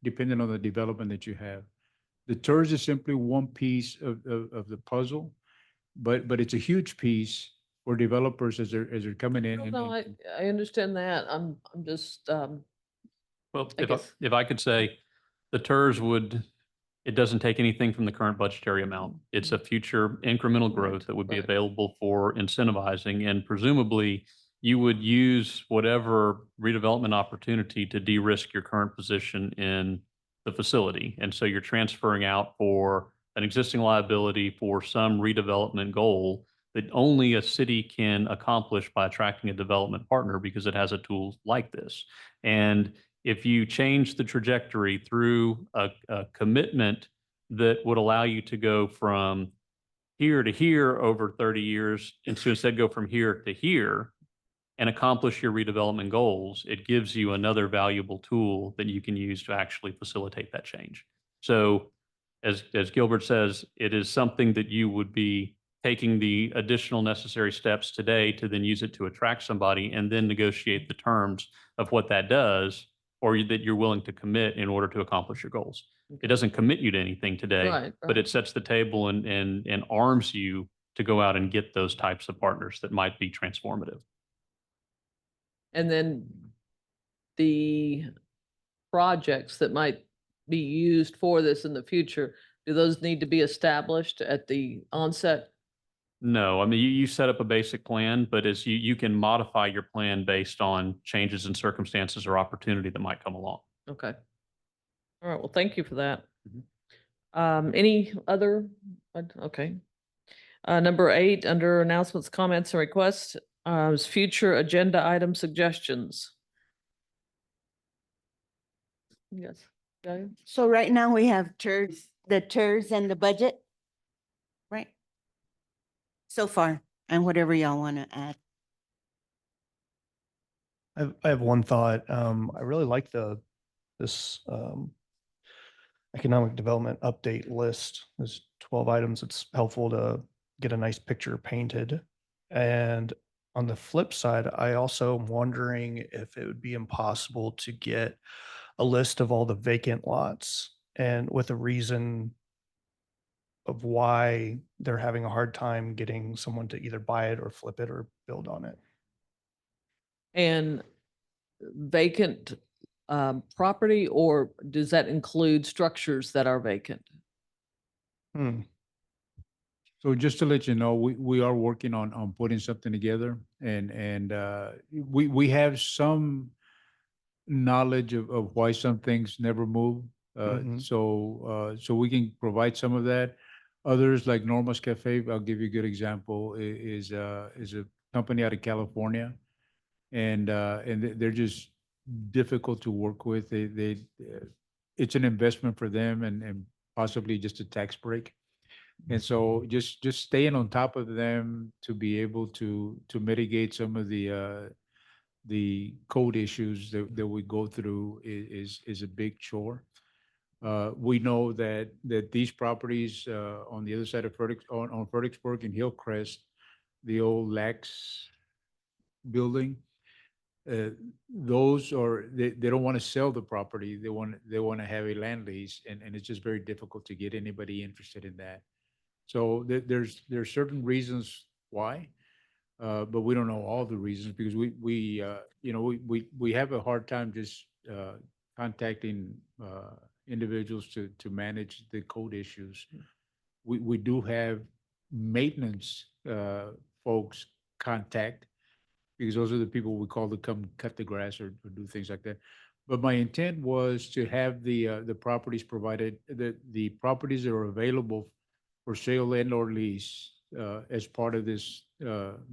depending on the development that you have. The TERS is simply one piece of the puzzle. but it's a huge piece for developers as they're coming in. No, I understand that. I'm just, Well, I guess. if I could say, the TERS would, it doesn't take anything from the current budgetary amount. It's a future incremental growth that would be right. available for incentivizing, and presumably you would use whatever redevelopment opportunity to de-risk your current position in the facility. And so you're transferring out for an existing liability for some redevelopment goal that only a city can accomplish by attracting a development partner because it has a tool like this. And if you change the trajectory through a commitment that would allow you to go from here to here over 30 years, and so instead go from here to here and accomplish your redevelopment goals, it gives you another valuable tool that you can use to actually facilitate that change. So as Gilbert says, it is something that you would be taking the additional necessary steps today to then use it to attract somebody and then negotiate the terms of what that does, or that you're willing to commit in order to accomplish your goals. It doesn't commit you to anything today, Right, but right. it sets the table and arms you to go out and get those types of partners that might be transformative. And then the projects that might be used for this in the future, do those need to be established at the onset? No, I mean, you set up a basic plan, but as you can modify your plan based on changes in circumstances or opportunity that might come along. Okay. All right, well, thank you for that. Any other, okay. Number 8, under announcements, comments, and requests, is future agenda item suggestions. Yes, Gail? So right now we have the TERS and the budget, right? So far, and whatever y'all want to add. I have one thought. I really like this economic development update list. There's 12 items. It's helpful to get a nice picture painted. And on the flip side, I also am wondering if it would be impossible to get a list of all the vacant lots and with a reason of why they're having a hard time getting someone to either buy it or flip it or build on it. And vacant property, or does that include structures that are vacant? So just to let you know, we are working on putting something together, and we have some knowledge of why some things never move. Mhm. So we can provide some of that. Others, like Norma's Cafe, I'll give you a good example, is a company out of California. And they're just difficult to work with. It's an investment for them and possibly just a tax break. And so just staying on top of them to be able to mitigate some of the code issues that we go through is a big chore. We know that these properties on the other side of on Fredericksburg and Hillcrest, the old Lax building, those are, they don't want to sell the property. They want to have a land lease, and it's just very difficult to get anybody interested in that. So there's certain reasons why, but we don't know all the reasons because we have a hard time just contacting individuals to manage the code issues. We do have maintenance folks contact, because those are the people we call to come cut the grass or do things like that. But my intent was to have the properties provided, the properties that are available for sale and or lease as part of this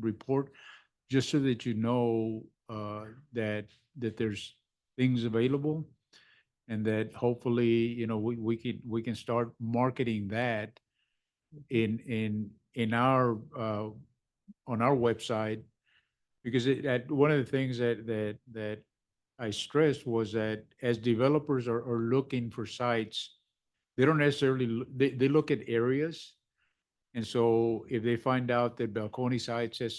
report, just so that you know that there's things available, and that hopefully we can start marketing that in our on our website. Because one of the things that I stressed was that as developers are looking for sites, they don't necessarily, they look at areas. And so if they find out that Balcones Heights has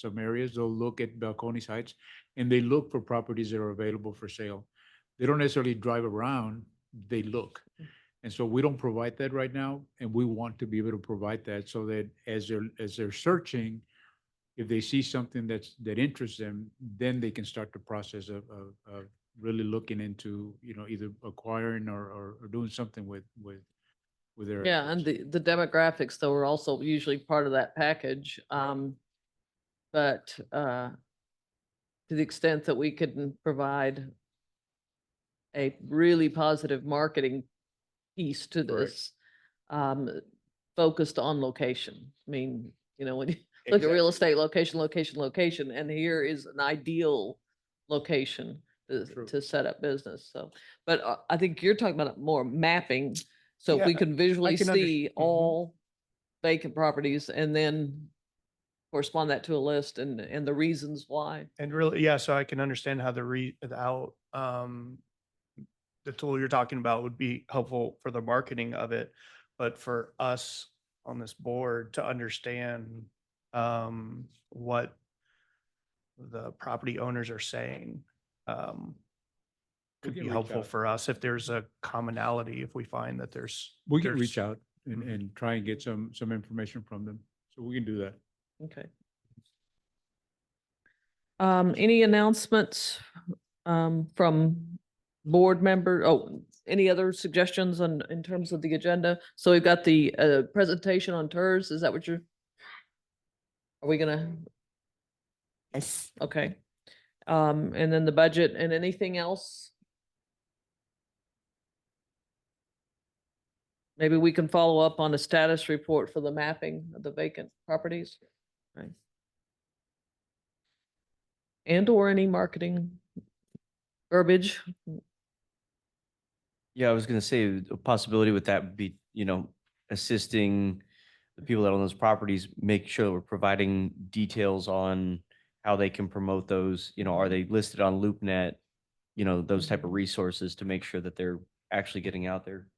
some areas, they'll look at Balcones Heights and they look for properties that are available for sale. They don't necessarily drive around, they look. And so we don't provide that right now, and we want to be able to provide that so that as they're searching, if they see something that interests them, then they can start the process of really looking into, either acquiring or doing something with their. Yeah, and the demographics though are also usually part of that package. But to the extent that we can provide a really positive marketing piece to Correct. this, focused on location. I mean, when you look at real estate, location, and here is an ideal location True. to set up business. So, but I think you're talking about more mapping. So if we Yeah, can visually can see Mhm. all vacant properties and then correspond that to a list and the reasons why. And really, yeah, so I can understand how the tool you're talking about would be helpful for the marketing of it. But for us on this board to understand what the property owners are saying could can be reach helpful out. for us if there's a commonality, if we find that We can there's- reach out and, Mhm. and try and get some information from them. So we can do that. Okay. Any announcements, from board member? Oh, any other suggestions in terms of the agenda? So we've got the, presentation on TERS. Is that what are we gonna, Yes. okay. And then the budget and anything else? Maybe we can follow up on a status report for the mapping of the vacant properties. Right. And or any marketing verbiage. Yeah, I was gonna say a possibility with that would be, assisting the people that own those properties, make sure we're providing details on how they can promote those, are they listed on LoopNet? Those type of resources to make sure that they're actually getting out there,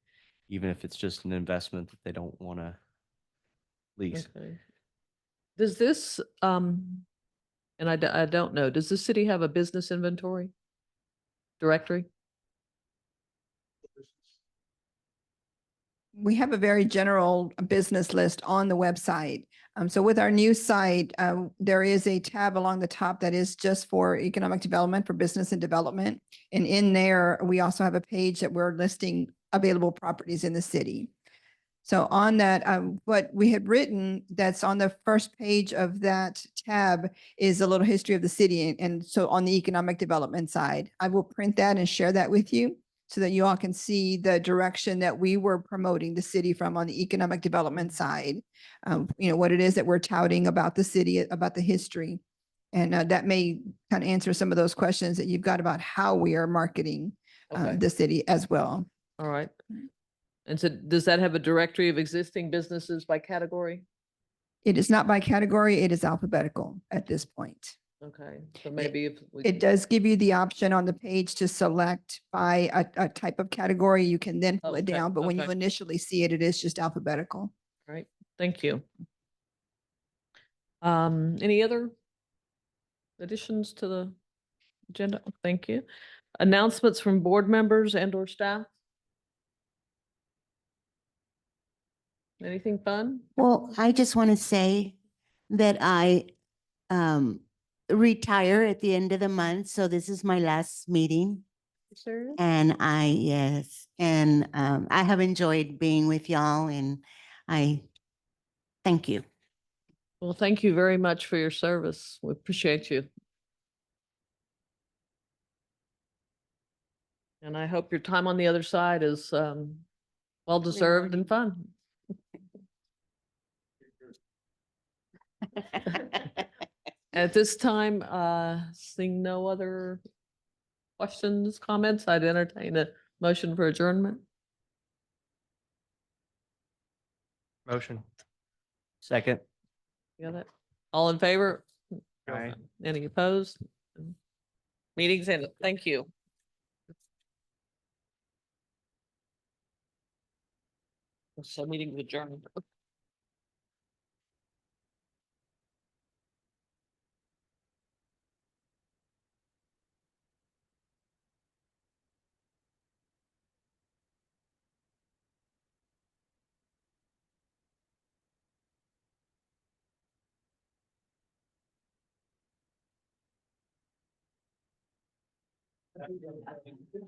even if it's just an investment that they don't want to lease. Okay. Does this, and I don't know, does the city have a business inventory directory? We have a very general business list on the website. So with our new site, there is a tab along the top that is just for economic development, for business and development. And in there, we also have a page that we're listing available properties in the city. So on that, what we had written that's on the first page of that tab is a little history of the city. And so on the economic development side, I will print that and share that with you so that you all can see the direction that we were promoting the city from on the economic development side. What it is that we're touting about the city, about the history. And that may kind of answer some of those questions that you've got about how we are marketing Okay, the city as well. all right. And so does that have a directory of existing businesses by category? It is not by category, it is alphabetical at this point. Okay, so maybe if we. It does give you the option on the page to select by a type of category. You can then pull it Okay, down, but when you okay. initially see it, it is just alphabetical. Right, thank you. Any other additions to the agenda? Thank you. Announcements from board members and or staff? Anything fun? Well, I just want to say that I retire at the end of the month, so this is my last meeting. Sir? And yes, and I have enjoyed being with y'all and I thank you. Well, thank you very much for your service. We appreciate you. And I hope your time on the other side is well-deserved and fun. At this time, seeing no other questions, comments, I'd entertain a motion for adjournment. Motion. Second. You got it? All in favor? Aye. Any opposed? Meeting's ended. Thank you. So meeting adjourned. Yeah.